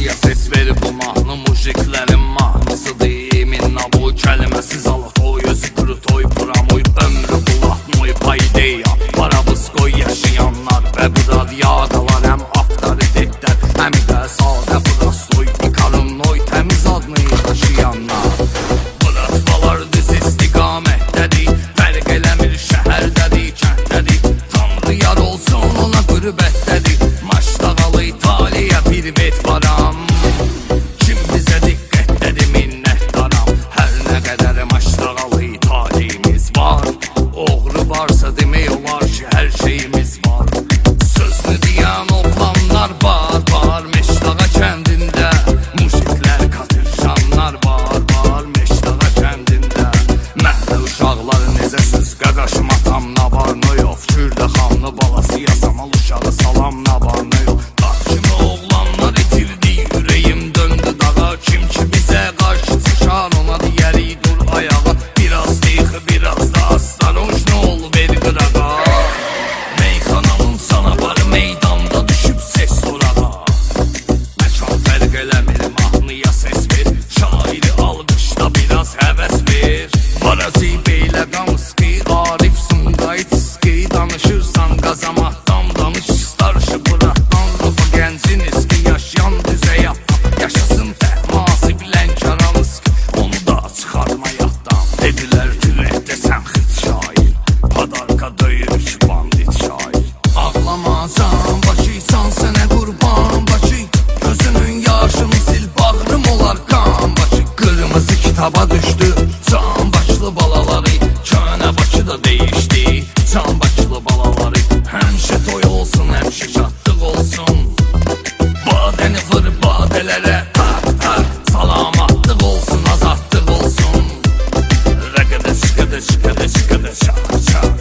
mahnıya ses verib bu mahnı mujiklərin mahnısıdır. Minna bu kəlməsiz alatoy, özü qrutoy, pramoy, ömrü bulatmoy, paydeya Parabuskoy yaşayanlar və bu radyadalar həm avtoritetlər, həm də sadə prostoy, ikarunnoy, təmiz adını daşıyanlar. Bıratmalar düz istiqamətdədir, fərq eləmir şəhərdədir, kənddədir, Tanrı yar olsun ona qürbətdədir. Maçdağalı İtaliya bir bet varam, kim bizə diqqətdədir minnətdaram. Hər nə qədər maçdağalı İtaliyimiz var, oğru varsa demək olar ki hər şeyimiz var. Sözünü deyən oğlanlar var, var Meşdağa kəndində, mujiklər qatırşanlar var, var Meşdağa kəndində. Məhlə uşaqları necə söz qaqaşım atam Nabarnoyov, Kürdə xanlı balası yasamal uşağı salam Nabarnoyov. Bax kimi oğlanlar itirdi, ürəyim döndü dağa, kim ki bizə qarşı çıxar ona deyərik dur ayağa. Biraz deyxi, biraz da astaroj, nə ol ver qırağa. Meyxanamın sanabarı meydanda düşüb ses sorada. Məkan fərq eləmir, mahnıya ses ver, şairi alqışda biraz həvəs ver. Varazi beylə qamski, Arif Sungaytski, danışırsan qazamatdan danış, starşı bıratdan ruhu gəncin iski, yaşayan düzə yatdan, yaşasın təhmasib Lənkəranski, onu da çıxarma yatdan. Dedilər türəkdə sən xit şair, padarka döyür ki bandit şair. Ağlamacan Bakıysan sənə qurban Bakı, gözünün yaşını sil bağrım olar qan Bakı. Qırmızı kitaba düşdü can başlı balaları, könə Bakıda değişdi can başlı balaları. Həmişə toy olsun, həmişə şadlıq olsun, badəni vır badələrə tak tak, salamatlıq olsun, azadlıq olsun. Rəqədə çıxədə çıxədə çıxədə çak çak.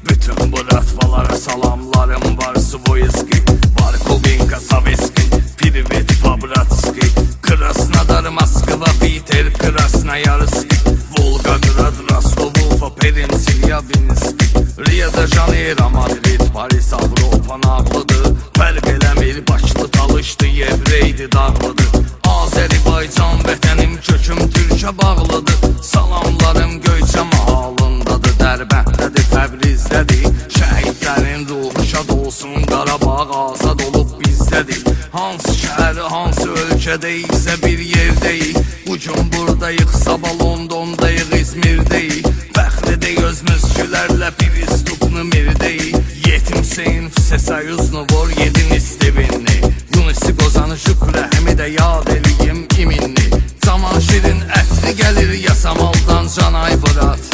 Bütün bu ratvalara salamlarım var, Svoyski var, Kubinka, Saveski, Privet, Pabratski, Krasnodar, Moskva, Peter, Krasnoyarski, Volgograd, Rostov, Ufa, Perensil, Yabinski, Rio de Janeiro, Madrid, Paris, Avropa nağlıdır. Fərq eləmir, başlı talışdı, yevreydi, dağlıdır. Azərbaycan vətənim, köküm Türkə bağlıdır. Salamlarım Göyçə mahalındadır, Dərbəndədir, Təbrizdədir. Şəhidlərin ruhu şad olsun, Qarabağ azad olub bizdədir. Hansı şəhər, hansı ölkədə isə bir yerdəyik, bugün buradayıq, sabah Londondayıq, İzmirdəyik. Fəxridə gözümüz gülərlə bir istupnu mirdəyik. Yetim Hüseyin Всесоюзну vor yedin istivinni, Yunisi qozanı şükrə həmi də yad eləyim iminni. Zaman şirin ətri gəlir yasamaldan canay bırat,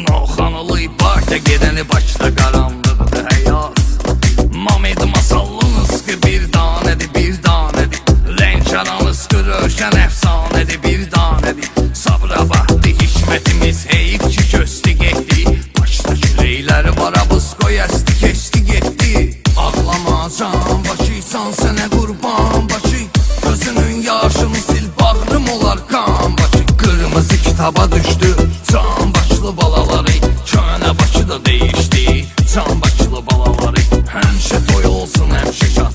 Noxanılı İbardə gedəni başda qaranlıqdır həyat. Mamed masallınız ki bir danədir, bir danədir, Lənkəranız ki rövşən əfsanədir, bir danədir. Sabirabaddi hikmətimiz heyif ki köstü getdi, başda küləkləri Parabuskoy əsti keçdi getdi. Ağlamacan Bakıysan sənə qurban Bakı, gözünün yaşını sil bağrım olar qan Bakı. Qırmızı kitaba düşdü can başlı balaları, könə Bakıda değişdi can başlı balaları. Həmişə toy olsun, həmişə şad